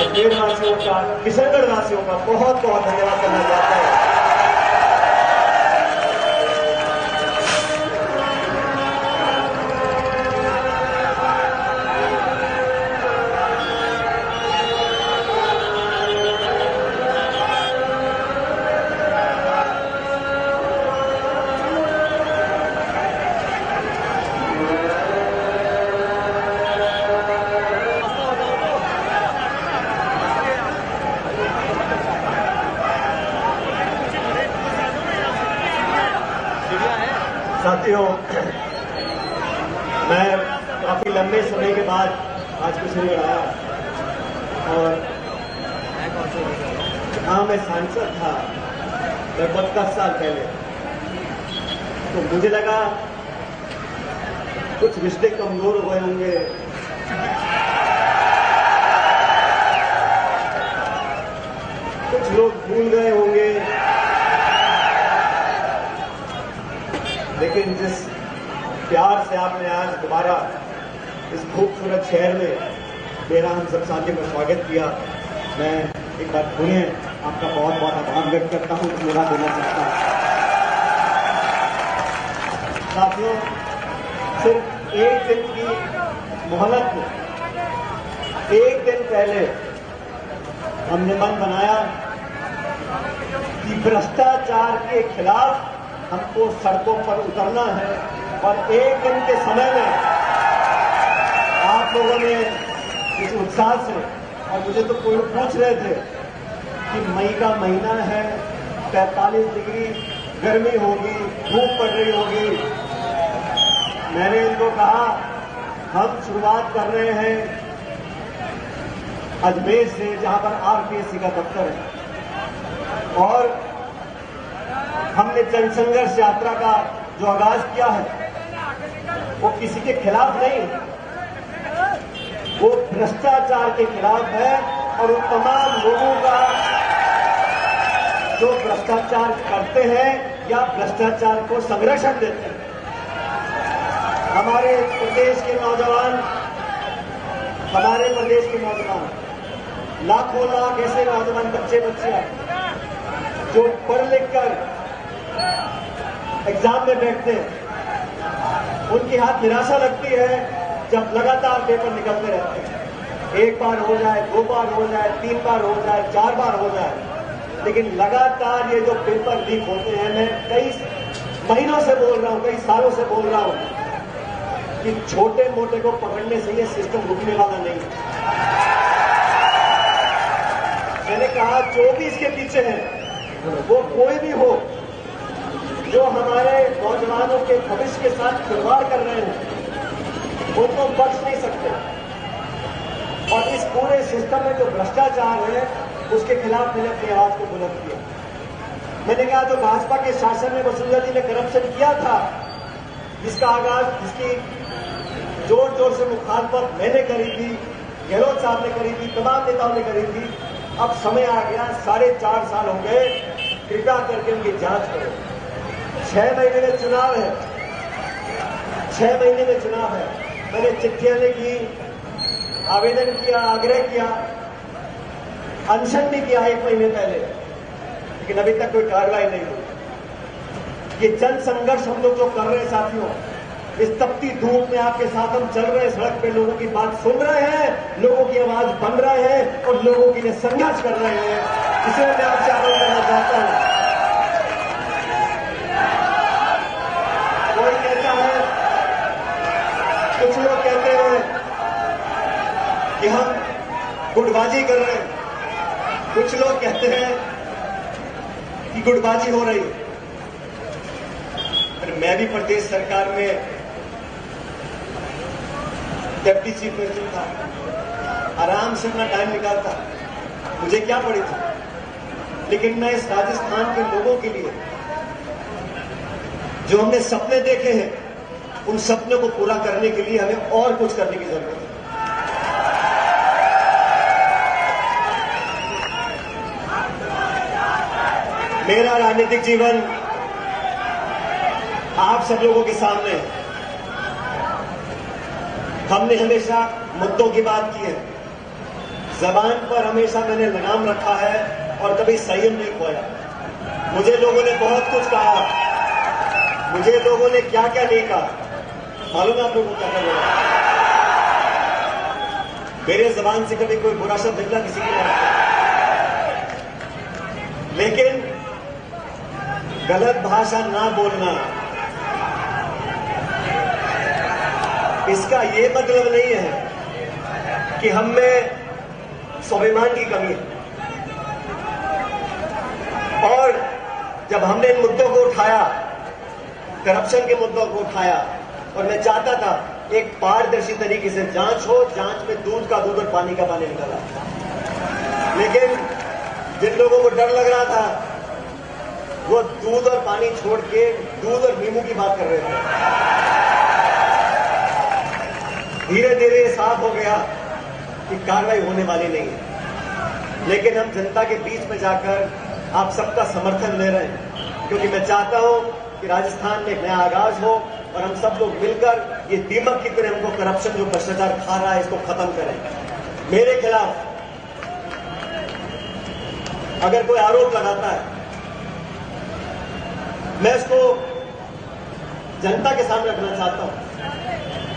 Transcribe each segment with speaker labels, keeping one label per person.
Speaker 1: अजमेर वासियों का, किशनगढ़ वासियों का बहुत बहुत धन्यवाद करना चाहता हूं। साथियों, मैं काफी लंबे समय के बाद आज किशनगढ़ आया और हाँ, मैं सांसद था लगभग 10 साल पहले, तो मुझे लगा कुछ रिश्ते कमजोर हो गए होंगे, कुछ लोग भूल गए होंगे, लेकिन जिस प्यार से आपने आज दोबारा इस खूबसूरत शहर में मेरा हम सब साथियों का स्वागत किया, मैं एक बार पुनः आपका बहुत बहुत आभार व्यक्त करता हूं, पूरा देना चाहता हूं। साथियों, सिर्फ एक दिन की मोहलत में, एक दिन पहले हमने मन बनाया कि भ्रष्टाचार के खिलाफ हमको सड़कों पर उतरना है, और एक दिन के समय में आप लोगों ने इस उत्साह से, और मुझे तो कोई पूछ रहे थे कि मई का महीना है, 45 डिग्री गर्मी होगी, धूप पड़ रही होगी, मैंने इनको कहा हम शुरुआत कर रहे हैं अजमेर से, जहां पर आरपीएससी का दफ्तर है, और हमने जनसंघर्ष यात्रा का जो आगाज किया है वो किसी के खिलाफ नहीं, वो भ्रष्टाचार के खिलाफ है, और उन तमाम लोगों का जो भ्रष्टाचार करते हैं या भ्रष्टाचार को संरक्षण देते हैं। हमारे प्रदेश के नौजवान, लाखों लाख ऐसे नौजवान बच्चे बच्चियां जो पढ़ लिख कर एग्जाम में बैठते हैं, उनके हाथ निराशा लगती है जब लगातार पेपर निकलते रहते हैं। एक बार हो जाए, 2 बार हो जाए, 3 बार हो जाए, 4 बार हो जाए, लेकिन लगातार ये जो पेपर लीक होते हैं, मैं कई महीनों से बोल रहा हूं, कई सालों से बोल रहा हूं कि छोटे मोटे को पकड़ने से ये सिस्टम रुकने वाला नहीं है। मैंने कहा जो भी इसके पीछे है, वो कोई भी हो, जो हमारे नौजवानों के भविष्य के साथ खिलवाड़ कर रहे हैं, उनको बख्श नहीं सकते। और इस पूरे सिस्टम में जो भ्रष्टाचार है, उसके खिलाफ मैंने अपनी आवाज को बुलंद किया। मैंने कहा जो भाजपा के शासन में वसुंधरा जी ने करप्शन किया था, जिसका आगाज, जिसकी जोर जोर से मुखालफत मैंने करी थी, गहलोत साहब ने करी थी, तमाम नेताओं ने करी थी, अब समय आ गया, 4.5 साल हो गए, कृपया करके उनकी जांच करो। 6 महीने में चुनाव है, 6 महीने में चुनाव है। मैंने चिट्ठियां लिखी, आवेदन किया, आग्रह किया, अनशन भी किया 1 महीने पहले, लेकिन अभी तक कोई कार्रवाई नहीं हुई। ये जन संघर्ष हम लोग जो कर रहे हैं साथियों, इस तपती धूप में आपके साथ हम चल रहे हैं, सड़क पे लोगों की बात सुन रहे हैं, लोगों की आवाज बन रहे हैं और लोगों के लिए संघर्ष कर रहे हैं। इसलिए मैं आपसे आग्रह करना चाहता हूं। कोई कहता है, कुछ लोग कहते हैं कि हम गुटबाजी कर रहे हैं, कुछ लोग कहते हैं कि गुटबाजी हो रही है। मैं भी प्रदेश सरकार में डिप्टी चीफ मिनिस्टर था, आराम से अपना टाइम निकालता, मुझे क्या पड़ी थी, लेकिन मैं इस राजस्थान के लोगों के लिए जो हमने सपने देखे हैं, उन सपनों को पूरा करने के लिए हमें और कुछ करने की जरूरत है। मेरा राजनीतिक जीवन आप सब लोगों के सामने है। हमने हमेशा मुद्दों की बात की है, जबान पर हमेशा मैंने लगाम रखा है और कभी संयम नहीं खोया। मुझे लोगों ने बहुत कुछ कहा, मुझे लोगों ने क्या क्या नहीं कहा। मालूम है आप लोगों को क्या क्या बोला? मेरे जबान से कभी कोई बुरा शब्द निकला किसी की बात, लेकिन गलत भाषा ना बोलना, इसका ये मतलब नहीं है कि हम में स्वाभिमान की कमी है। और जब हमने इन मुद्दों को उठाया, करप्शन के मुद्दों को उठाया, और मैं चाहता था एक पारदर्शी तरीके से जांच हो, जांच में दूध का दूध और पानी का पानी निकला। लेकिन जिन लोगों को डर लग रहा था, वो दूध और पानी छोड़ के दूध और नींबू की बात कर रहे थे। धीरे धीरे साफ हो गया कि कार्रवाई होने वाली नहीं है, लेकिन हम जनता के बीच में जाकर आप सबका समर्थन ले रहे हैं, क्योंकि मैं चाहता हूं कि राजस्थान में एक नया आगाज हो और हम सब लोग मिलकर ये दीमक की तरह हमको करप्शन जो भ्रष्टाचार खा रहा है इसको खत्म करें। मेरे खिलाफ अगर कोई आरोप लगाता है, मैं इसको जनता के सामने रखना चाहता हूं।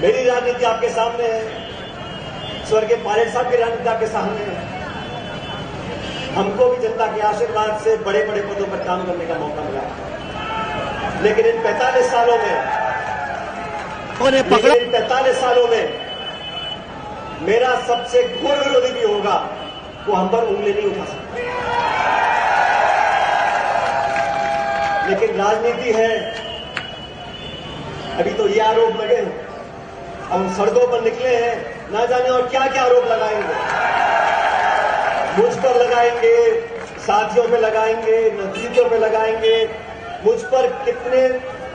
Speaker 1: मेरी राजनीति आपके सामने है, स्वर्गीय पायलट साहब की राजनीति आपके सामने है। हमको भी जनता के आशीर्वाद से बड़े बड़े पदों पर काम करने का मौका मिला, लेकिन इन 45 सालों में मेरा सबसे घोर विरोधी भी होगा, वो हम पर उंगली नहीं उठा सकता। लेकिन राजनीति है, अभी तो ये आरोप लगे हैं, हम सड़कों पर निकले हैं, ना जाने और क्या क्या आरोप लगाएंगे। मुझ पर लगाएंगे, साथियों पे लगाएंगे, नतीजों पे लगाएंगे, मुझ पर कितने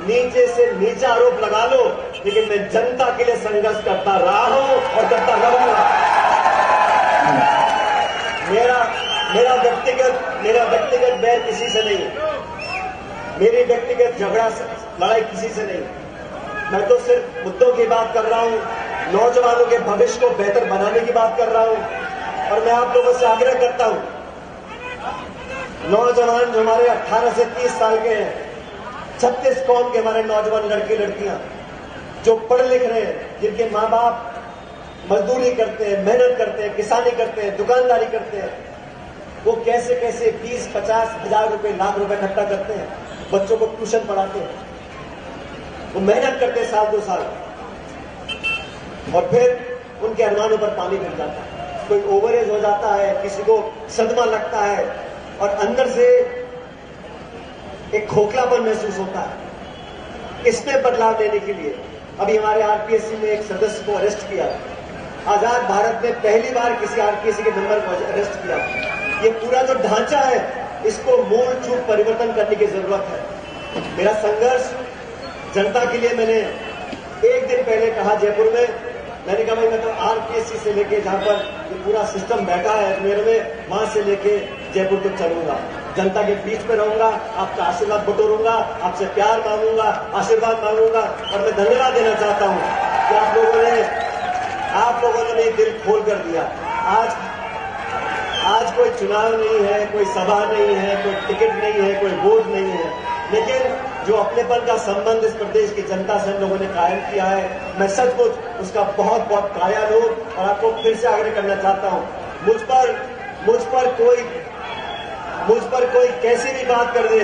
Speaker 1: नीचे से नीचा आरोप लगा लो, लेकिन मैं जनता के लिए संघर्ष करता रहा हूं और करता रहूंगा। मेरा व्यक्तिगत बैर किसी से नहीं है, मेरी व्यक्तिगत झगड़ा लड़ाई किसी से नहीं। मैं तो सिर्फ मुद्दों की बात कर रहा हूं, नौजवानों के भविष्य को बेहतर बनाने की बात कर रहा हूं। और मैं आप लोगों से आग्रह करता हूं, नौजवान जो हमारे 18 से 30 साल के हैं, 36 कौम के हमारे नौजवान लड़के लड़कियां जो पढ़ लिख रहे हैं, जिनके माँ बाप मजदूरी करते हैं, मेहनत करते हैं, किसानी करते हैं, दुकानदारी करते हैं, वो कैसे कैसे 20-50 हजार रुपए, लाख रुपए इकट्ठा करते हैं, बच्चों को ट्यूशन पढ़ाते हैं, वो मेहनत करते हैं 2 साल, और फिर उनके अरमानों पर पानी फिर जाता है। कोई ओवरेज हो जाता है, किसी को सदमा लगता है और अंदर से एक खोखलापन महसूस होता है। इसमें बदलाव लेने के लिए अभी हमारे आरपीएससी ने एक सदस्य को अरेस्ट किया। आजाद भारत में पहली बार किसी आरपीएससी के मेंबर को अरेस्ट किया। ये पूरा जो ढांचा है, इसको मूल चूक परिवर्तन करने की जरूरत है। मेरा संघर्ष जनता के लिए, मैंने एक दिन पहले कहा जयपुर में, मैंने कहा भाई मैं तो आरपीएससी से लेके जहां पर ये पूरा सिस्टम बैठा है मेरे में, वहां से लेके जयपुर तक चलूंगा, जनता के बीच में रहूंगा, आपका आशीर्वाद बटोरूंगा, आपसे प्यार मांगूंगा, आशीर्वाद मांगूंगा। और मैं धन्यवाद देना चाहता हूं कि आप लोगों ने मेरे दिल खोल कर दिया। आज कोई चुनाव नहीं है, कोई सभा नहीं है, कोई टिकट नहीं है, कोई वोट नहीं है, लेकिन जो अपनेपन का संबंध इस प्रदेश की जनता से हम लोगों ने कायम किया है, मैं सचमुच उसका बहुत बहुत कायल हूं। और आपको फिर से आग्रह करना चाहता हूं, मुझ पर कोई कैसी भी बात कर दे,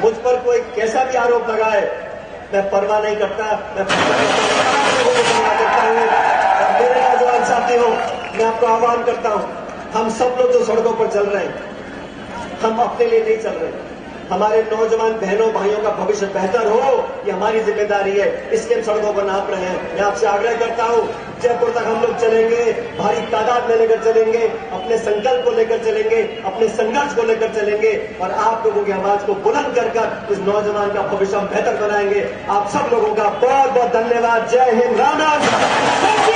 Speaker 1: मुझ पर कोई कैसा भी आरोप लगाए, मैं परवाह नहीं करता। मैं परवाह करता हूं। और मेरे नौजवान साथी हो, मैं आपको आह्वान करता हूं, हम सब लोग जो सड़कों पर चल रहे हैं, हम अपने लिए नहीं चल रहे। हमारे नौजवान बहनों भाइयों का भविष्य बेहतर हो, ये हमारी जिम्मेदारी है, इसलिए हम सड़कों पर नाप रहे हैं। मैं आपसे आग्रह करता हूं, जयपुर तक हम लोग चलेंगे, भारी तादाद में लेकर चलेंगे, अपने संकल्प को लेकर चलेंगे, अपने संघर्ष को लेकर चलेंगे, और आप लोगों की आवाज को बुलंद कर इस नौजवान का भविष्य हम बेहतर बनाएंगे। आप सब लोगों का बहुत बहुत धन्यवाद। जय हिंद, राम राम।